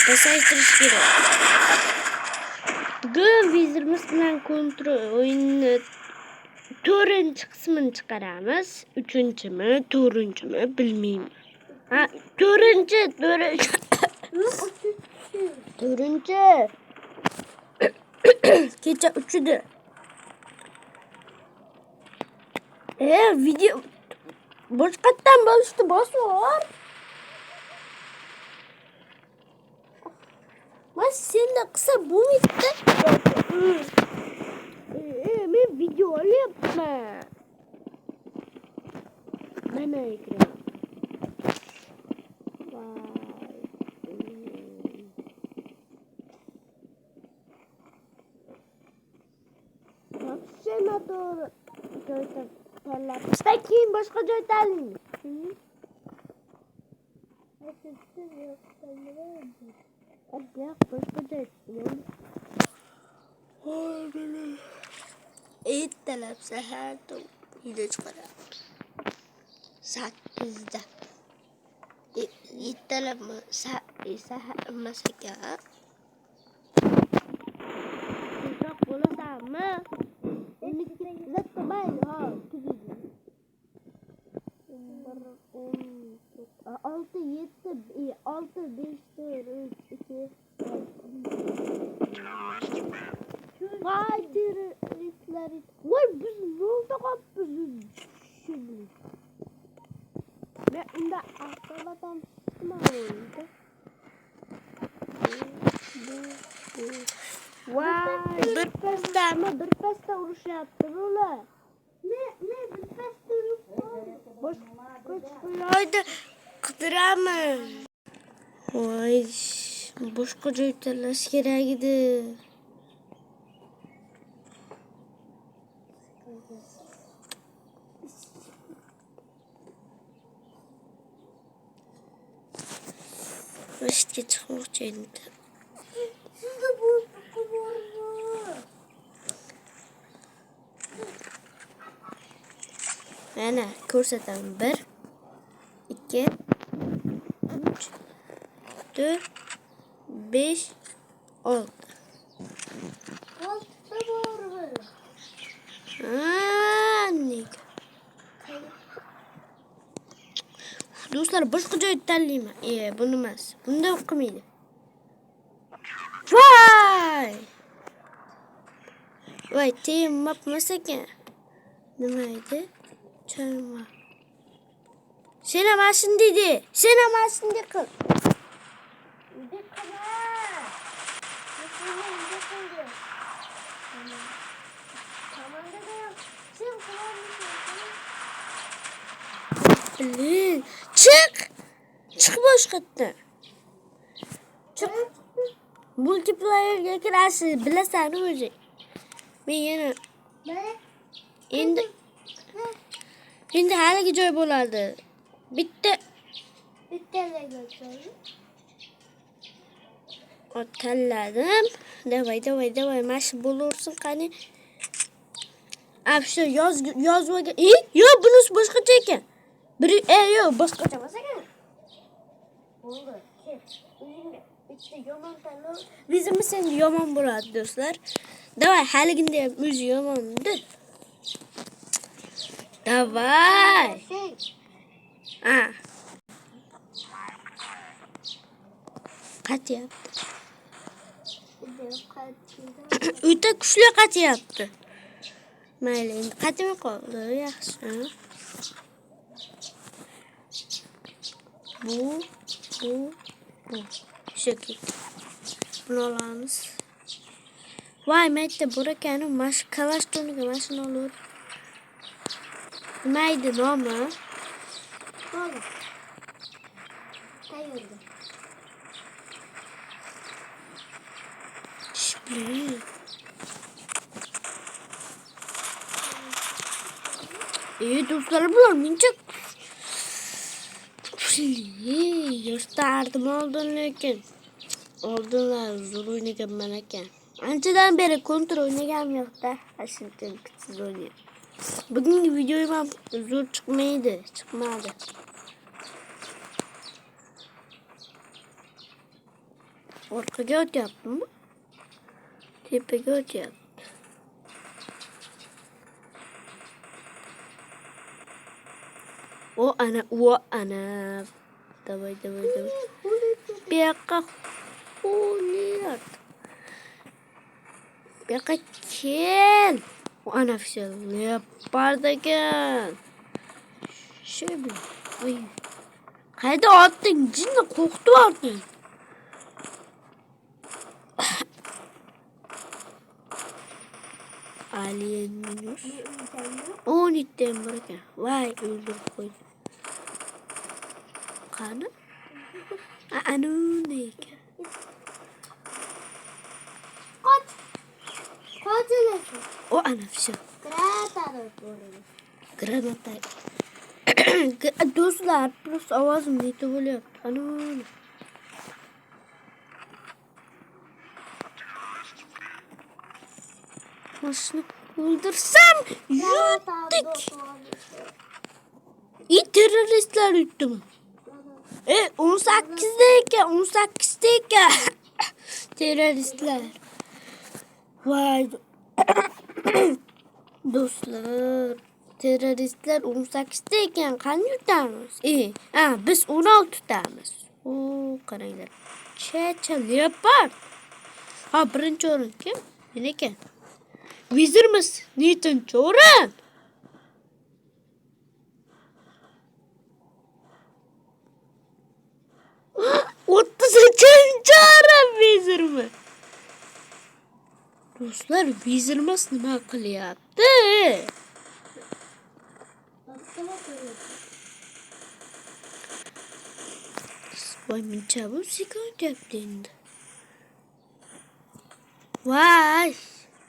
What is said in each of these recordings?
Pasajtirish kerak. Bugun vizirimiz bilan kontrol o'yinni 4-qismini chiqaramiz. 3-mi, 4-mi bilmayman. Ha, 4-chi. 4-chi. Kecha 3-di. Video boshqatdan bo'lishdi, bosor. Mas senda qilsa bo'lmaydi. Men video olyapman. Mana ekran. Sen to'g'ri joyda tanlab. Keyin boshqa joy tanlaymiz. Yo'q, boshqa joy. Ertalab sahar video chiqaramiz. 8da. Ertalab sahar emas ekan. Uzoq bo'lasanmi? Zatta mayli, ha, kuzida. 6, 7, 6, 5, 4, 3, 2. Voy, biz yo'lda qolibmiz. Men unda avtomadan chiqmaydi. Voy, bir pasda urushyapti ular. Men bir pasda urib boshqa qidiramiz. Voy, boshqa joy tanlash kerak edi. Rishga chiqmoqchi endi. Sizda bu bormi? Mana ko'rsataman. 1 2 3 4 5 6. Do'stlar, boshqa joy tanlayman. Buni emas. Bunda o'qimaydi. Voy, tegmabmas ekan. Nima edi? Chayma. Sen ham shunday de. Sen ham shunday qil. Çık boshqatdan. Çık. Multiplayerga kirasiz, bilasan o'zi. Men yana endi haligi joy bo'ladi. Bitta tanladim. Davay, mashi bo'laversin qani. Shu yozvaga. Yo'q, bunisi boshqacha ekan. Yo'q, boshqacha emas ekan. Bo'ldi. Bitta yomon tanlov. Bizimiz endi yomon bo'ladi, do'stlar. Davay, haliginde ham o'zi yomondir. Davay. Qatyapti. O'ta kuchli qatyapti. Mayli, endi qatmay qoldi, yaxshi. Bu. Şekil. Bunu olamiz. Voy, mayda burakani mash kalashtonga mashina olur. Mayda nomi. Bo'ldi. Tayyorda. Shibli. Do'stlar, bular mencha yoshlardim oldin, lekin oldinlar zo'r o'ynaganman ekan. Anchadan beri kontrol o'ynaganim yo'q-da, shundan kuchsiz o'ynayman. Bugungi videoyim ham zo'r chiqmadi. Orkaga o'tyapti mı? Tepaga o'tyapti. O ana. Давай. Bu yoqqa xulyat. Bu yoqqa kel. O ana все, leopard ekan. Şöyle. Oy. Qayda otding? Jinni qo'rqitib yording. Alien minus. 17 tem bor ekan. Voy, o'ldirib qo'ydi. Qani? Anu ne ekan? Qochilasiz. O ana все. Granata. Do'stlar, просто ovozim yetib bo'lyapti. Anu. Mashni o'ldirsam, yutdik. Terroristlar yutdimi? 18'de ekan. Terroristlar. Vay. Do'stlar, terroristlar 18'de ekan, qani yutamiz? Biz 16 tutamiz. Qaranglar. Checha leopard. Birinchi o'rin kim? Men ekan. Vizirmiz, nechinchi o'rin? 33-chi o'rin vizirmi? Do'stlar, vizirimiz nima qilyapti? Voy, mencha bu sekundyapti endi. Voy,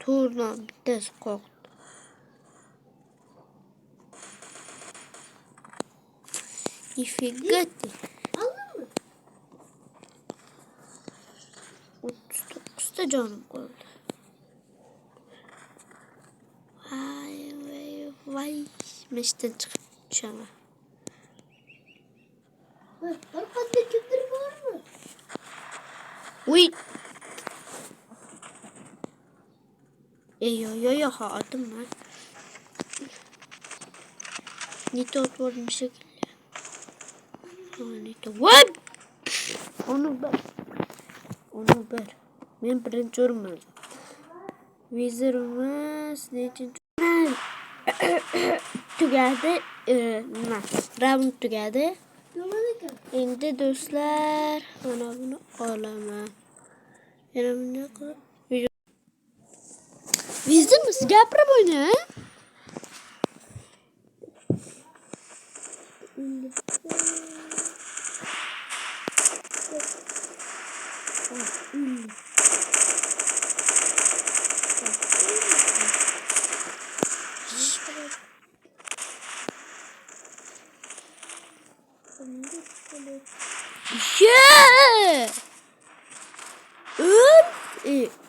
to'rdan bittasi qoqdi. Nifiga. Aldingmi? 39 ta jonim qoldi. Voy, meshdan chiqib tushaman. Orqada kimdir bormi? Uy. Yo, xodim man. Nito o'tvordim shekilli. Nito. What? Onu ber. Men birinchi o'rinman. Vizirimiz nechinchi tugadi. Round tugadi. Yomon ekan. Endi do'stlar, mana buni olaman. Yana bunday qilib. Vizirimiz gapirib o'yna.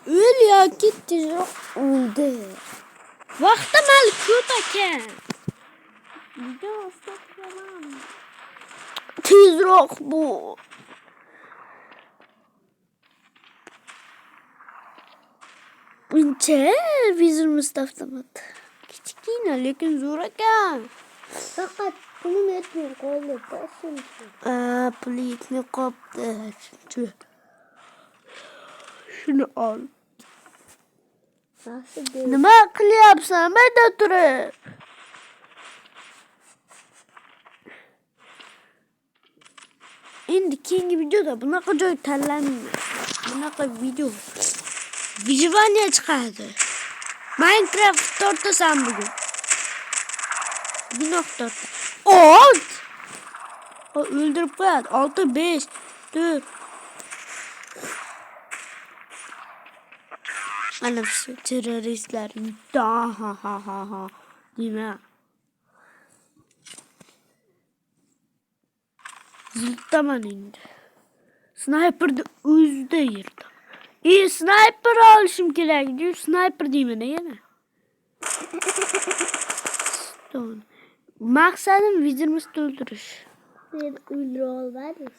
Öl ya, gitti. Oldu. Vaqtim hali ko'p ekan. Video stoplamam. Tezroq bu. Buncha vizirimiz avtomat. Kichkina, lekin zo'r ekan. Faqat pulim yetmay qoldi. Puli yetmay qoldi. Shuni ol. Nima qilyapsan? Mayda turib. Endi keyingi videoda bunaqa joy tanlamayman. Bunaqa video Vijvaniya chiqadi. Minecraft tortasan bugun. Gunoh torta. Old! O'ldirib qo'yadi. 6 5 4. Ana shu terroristlar. Ha. Nima? Ziltaman endi. Sniperni o'zida yerdim. Sniper olishim kerak. Sniper deyman yana. Stone. Maqsadim vizirimizni o'ldirish. Sen o'ldira olmading.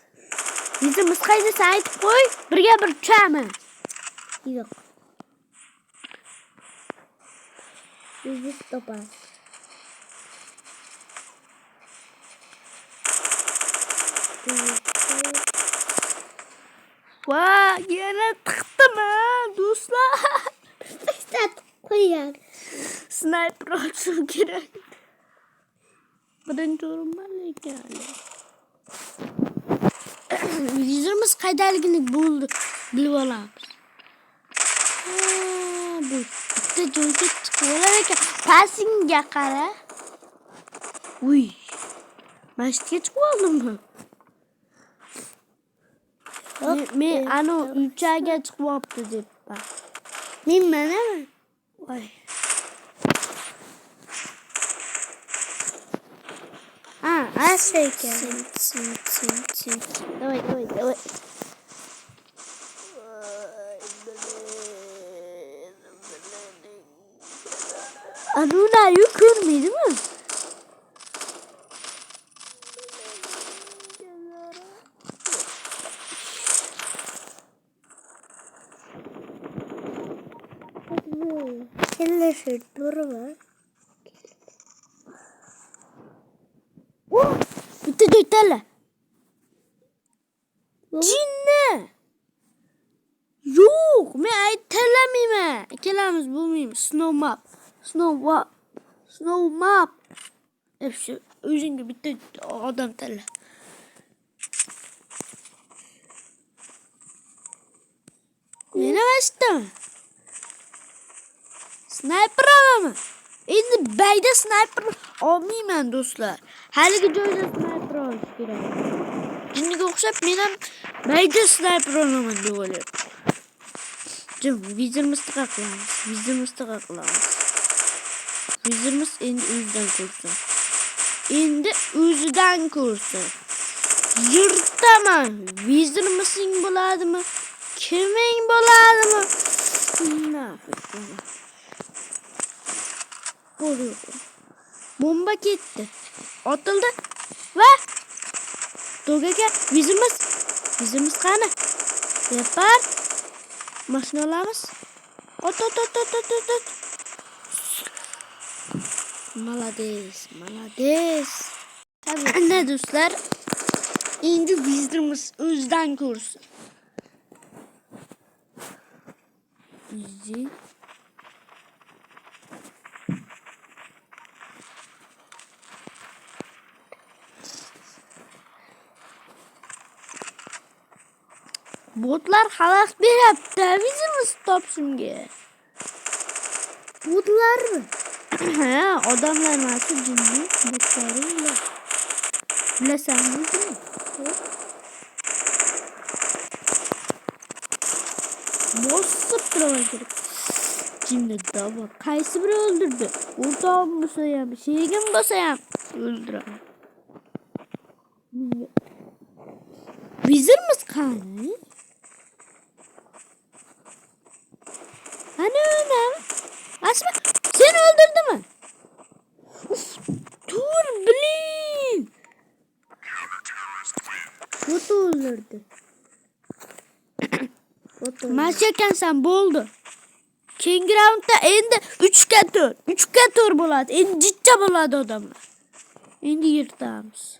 Bizimiz qayda aytib qo'y, birga bir tushamiz. Yo'q. Biz topamiz. Va, yana tiqdim ha, do'stlar. İşte koyar. Sniper olsun kerak. Birinchi o'rinman lekin. Vizirimiz qaydaligini bo'ldi, bilib olamiz. Bu bitta joyga chiqib olar ekan. Pasingga qara. Uy. Masjidga chiqib oldimmi? Men ana uychaga chiqib olibdi debman. Men manami? Voy. Asrayken. Sen. Давай. Anuna görmedi mi? Kelle şırtları var. Bitti dörtlerle. Cinne. Yok, men aytalamıyım. İkilamiz bulmayayım. Snow map. Hepsi özünge bitti adam tella. Nene başladı. Sniper alamı. Endi bayda sniper olmayman do'stlar. Haligi joyda sniper olish kerak. Jinniga o'xshab men ham bayda sniper olaman deb o'ylayapman. Vizirimizni qilamiz. Vizirimiz endi o'zidan ko'rsin. Yirtaman. Vizirimizing bo'ladimi? Kiming bo'ladimi? Bomba ketdi. Otildi va To'gaga vizimiz qani? Yapar. Mashina olamiz. Ot. Malades. Tabii. Ne do'stlar? Endi vizimiz o'zidan ko'rsin. Easy. Botlar xalaq berapti, vizimiz topshimga. Botlarmi? Ha, odamlar emas, jinni, botlar. Bilasanmi? Bosib turaman. Jinni dava. Qaysi biri o'ldirdi? O'rtog'im bo'lsa ham, sherigim bo'lsa ham o'ldiraman. Vizirimiz qani? Ana. Asma, sen öldürdün mü? Dur bilin. Bot öldürdü. Maçken sen boldu. King Round'da endi 3'ga 4 bo'ladi. Endi jitcha bo'ladi odamlar. Endi yirtamiz.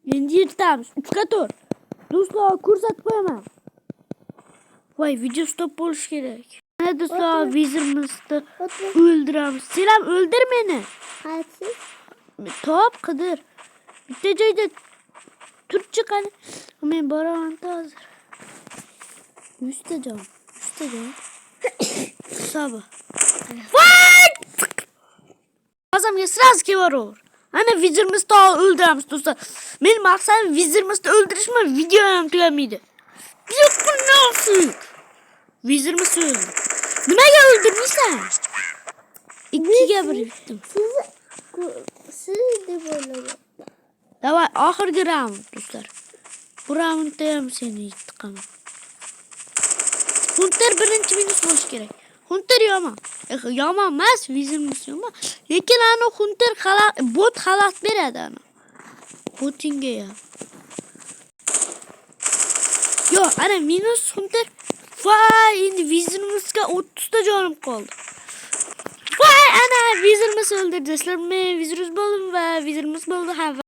3'ga 4. Do'stlar ko'rsatib qo'yaman. Voy, video stop bo'lish kerak. Mana do'stlar, vizirimizni o'ldiramiz. Sen ham o'ldir meni. Qaysi? Top qidir. Bitta joyda tur chiqani. Men boraman hozir. 100 ta jon. Sabah. Voy! Azamga sraz kevaravur. Ana vizirimizni o'ldiramiz do'stlar. Men maqsadim vizirimizni o'ldirishmi? Video ham tugamaydi. Yo'q, nasıl? Vizirimiz öldü. Nimaga o'ldirmaysan? 2'ga 1 bitdim. Siz de böyle. Davay, oxirgi raund do'stlar. Bu raundda ham seni yiqaman. Hunter birinchi minus bo'lish kerak. Hunter yomon. Yomon emas, vizirimiz yomon. Lekin ana Hunter bot xalaq beradi ana. Botinga ya. Yo ana minus hunter. Vay endi vizirimizga 30 ta jonim qoldi. Vay ana vizirimiz o'ldirdi. Sizlarmi vizirimiz bo'ldi va vizirimiz bo'ldi. Ha